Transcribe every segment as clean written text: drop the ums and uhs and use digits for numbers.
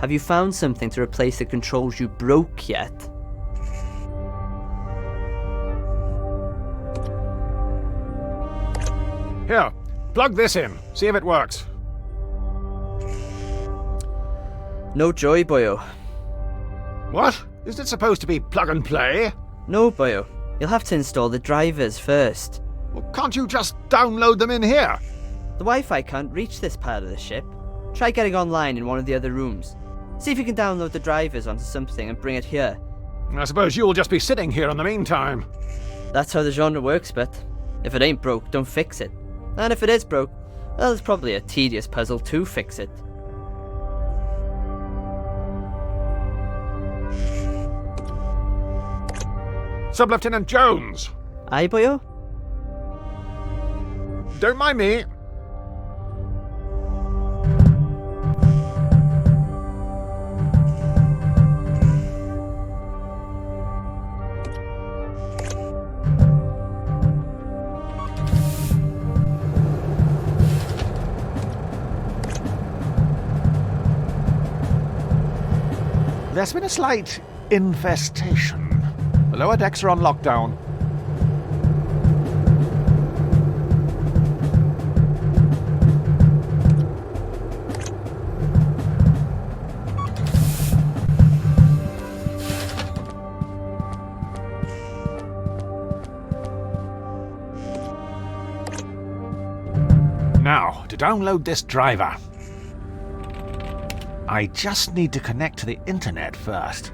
Have you found something to replace the controls you broke yet? Here, plug this in. See if it works. No joy, boyo. What? Isn't it supposed to be plug and play? No, boyo. You'll have to install the drivers first. Well, can't you just download them in here? The Wi-Fi can't reach this part of the ship. Try getting online in one of the other rooms. See if you can download the drivers onto something and bring it here. I suppose you'll just be sitting here in the meantime. That's how the genre works, but if it ain't broke, don't fix it. And if it is broke, well, it's probably a tedious puzzle to fix it. Sub-Lieutenant Jones! Aye, boyo? Don't mind me. There's been a slight infestation. The lower decks are on lockdown. Now, to download this driver. I just need to connect to the internet first.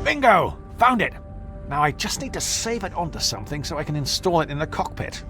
Bingo! Found it! Now I just need to save it onto something so I can install it in the cockpit.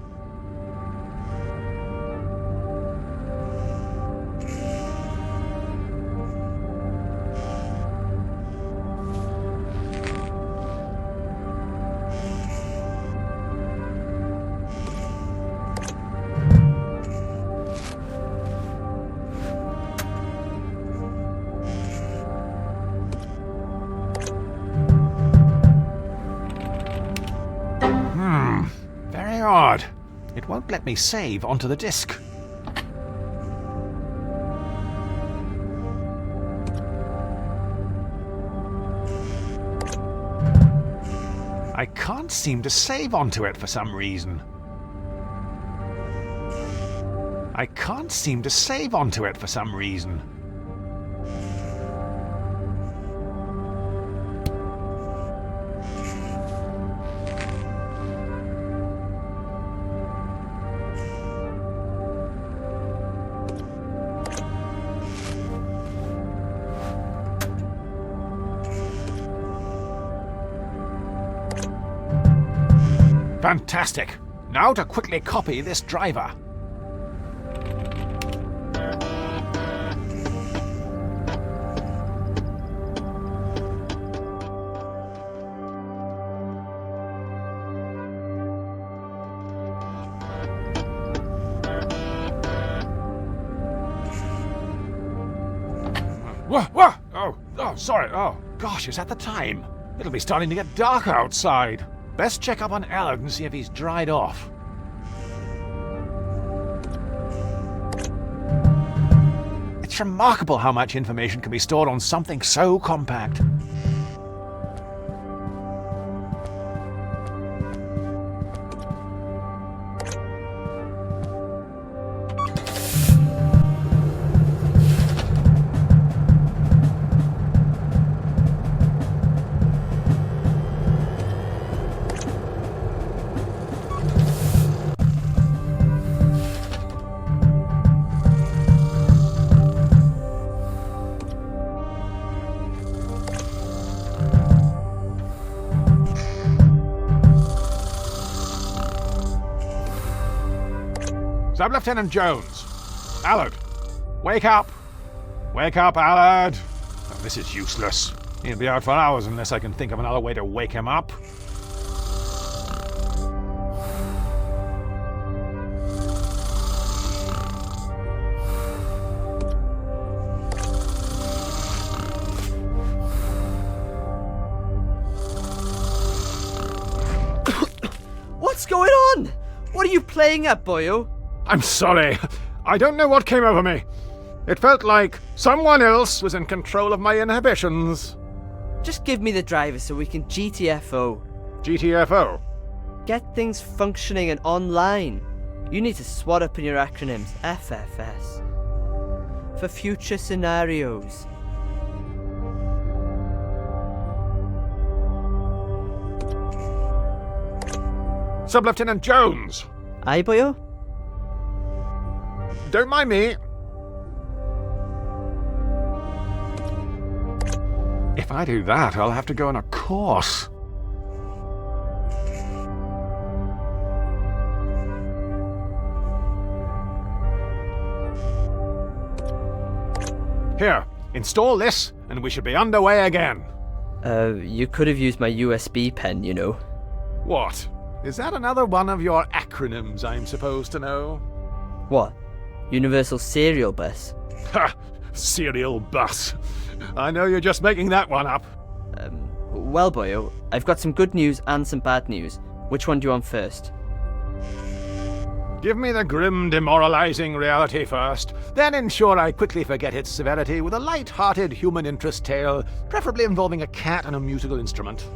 Very odd. It won't let me save onto the disk. I can't seem to save onto it for some reason. I can't seem to save onto it for some reason. Fantastic! Now to quickly copy this driver. Whoa! Oh, sorry. Oh, gosh, is that the time? It'll be starting to get dark outside. Best check up on Allard and see if he's dried off. It's remarkable how much information can be stored on something so compact. Sub-Lieutenant Jones. Allard. Wake up. Wake up, Allard. Oh, this is useless. He'll be out for hours unless I can think of another way to wake him up. What are you playing at, boyo? I'm sorry. I don't know what came over me. It felt like someone else was in control of my inhibitions. Just give me the driver so we can GTFO. GTFO? Get things functioning and online. You need to swat up in your acronyms. FFS. For future scenarios. Sub-Lieutenant Jones! Aye, boyo? Don't mind me. If I do that, I'll have to go on a course. Here, install this, and we should be underway again. You could have used my USB pen, you know. What? Is that another one of your acronyms I'm supposed to know? What? Universal Serial Bus? Ha! Serial bus. I know you're just making that one up. Well, boyo, I've got some good news and some bad news. Which one do you want first? Give me the grim, demoralizing reality first, then ensure I quickly forget its severity with a light-hearted human interest tale, preferably involving a cat and a musical instrument.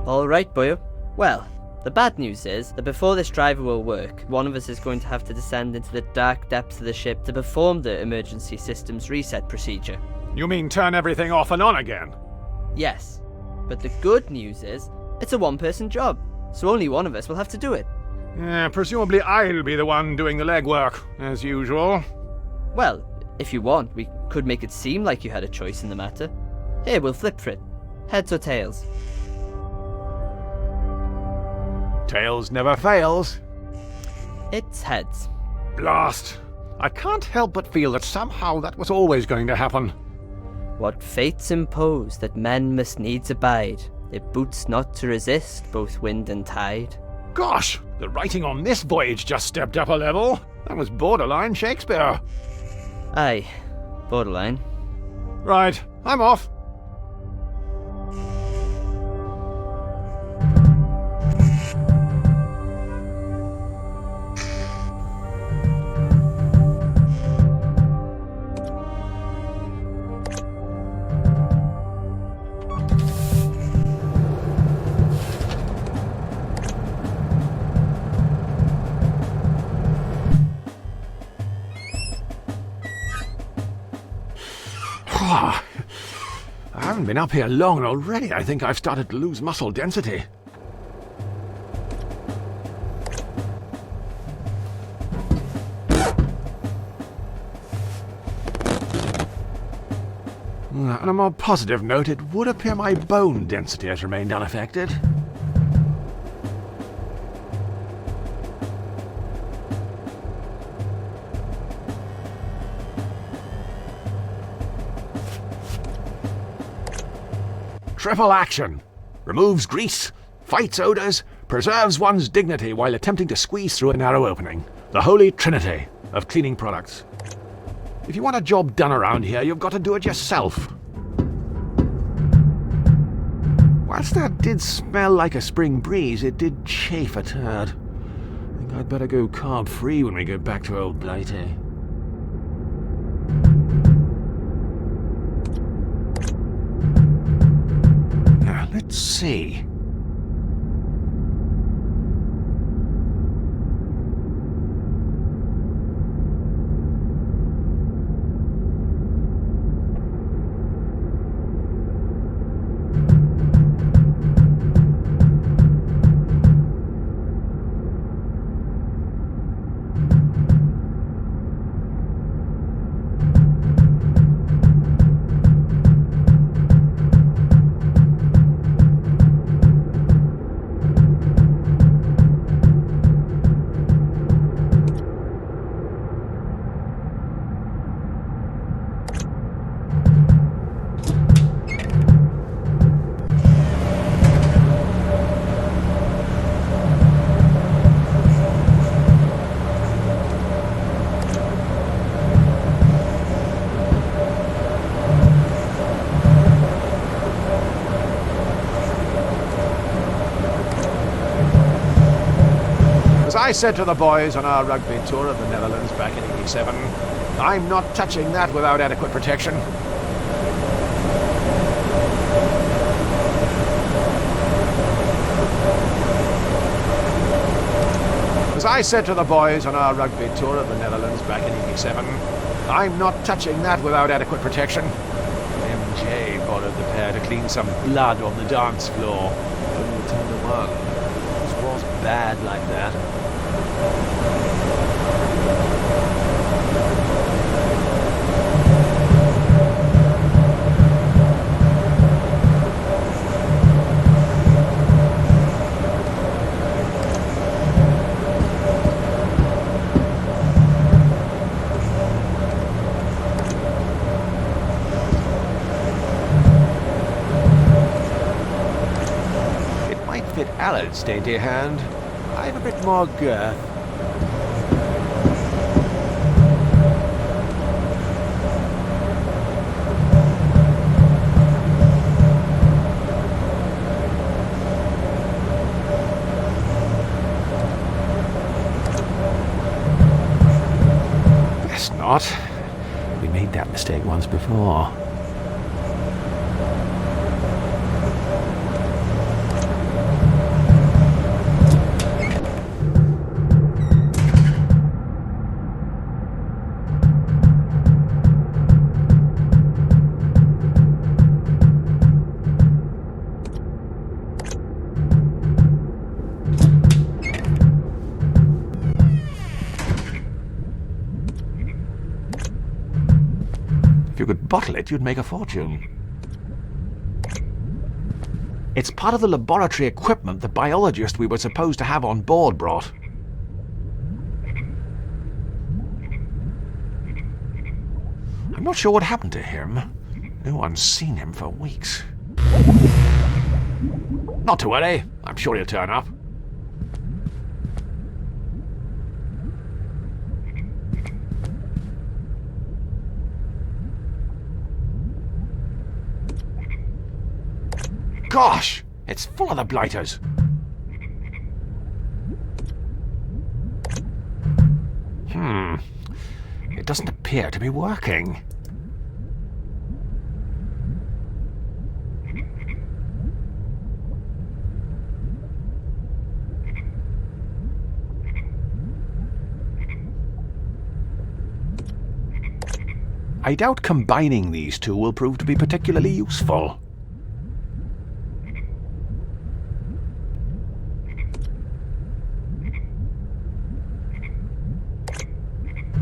All right, boyo. Well, the bad news is that before this driver will work, one of us is going to have to descend into the dark depths of the ship to perform the emergency systems reset procedure. You mean turn everything off and on again? Yes, but the good news is it's a one-person job, so only one of us will have to do it. Presumably I'll be the one doing the legwork, as usual. Well, if you want, we could make it seem like you had a choice in the matter. Here, we'll flip for it. Heads or tails? Tails never fails. It's heads. Blast! I can't help but feel that somehow that was always going to happen. What fates impose that men must needs abide, it boots not to resist both wind and tide. Gosh, the writing on this voyage just stepped up a level. That was borderline Shakespeare. Aye, borderline. Right, I'm off. I haven't been up here long and already I think I've started to lose muscle density. On a more positive note, it would appear my bone density has remained unaffected. Triple action. Removes grease, fights odors, preserves one's dignity while attempting to squeeze through a narrow opening. The holy trinity of cleaning products. If you want a job done around here, you've got to do it yourself. Whilst that did smell like a spring breeze, it did chafe a turd. I think I'd better go carb-free when we get back to old Blighty. Let's see. I said to the boys on our rugby tour of the Netherlands back in '87, I'm not touching that without adequate protection. As I said to the boys on our rugby tour of the Netherlands back in '87, I'm not touching that without adequate protection. MJ borrowed the pair to clean some blood on the dance floor. Only returned to one. This was bad like that. Fit Alan's dainty hand. I have a bit more girth. Best not. We made that mistake once before. If you could bottle it, you'd make a fortune. It's part of the laboratory equipment the biologist we were supposed to have on board brought. I'm not sure what happened to him. No one's seen him for weeks. Not to worry. I'm sure he'll turn up. Gosh! It's full of the blighters. It doesn't appear to be working. I doubt combining these two will prove to be particularly useful.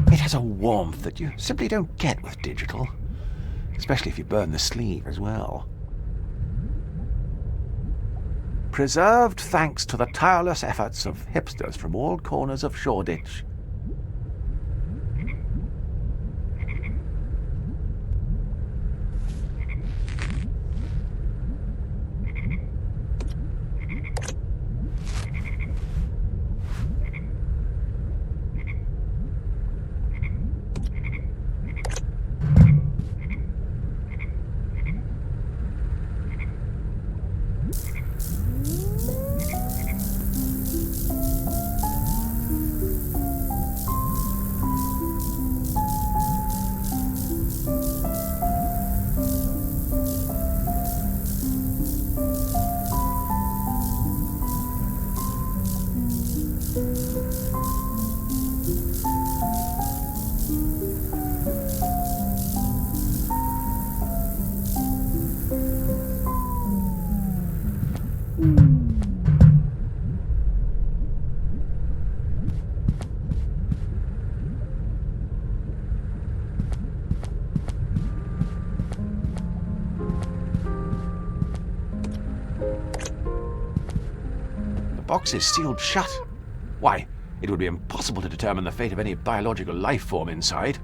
It has a warmth that you simply don't get with digital, especially if you burn the sleeve as well. Preserved thanks to the tireless efforts of hipsters from all corners of Shoreditch. The box is sealed shut. Why, it would be impossible to determine the fate of any biological life form inside.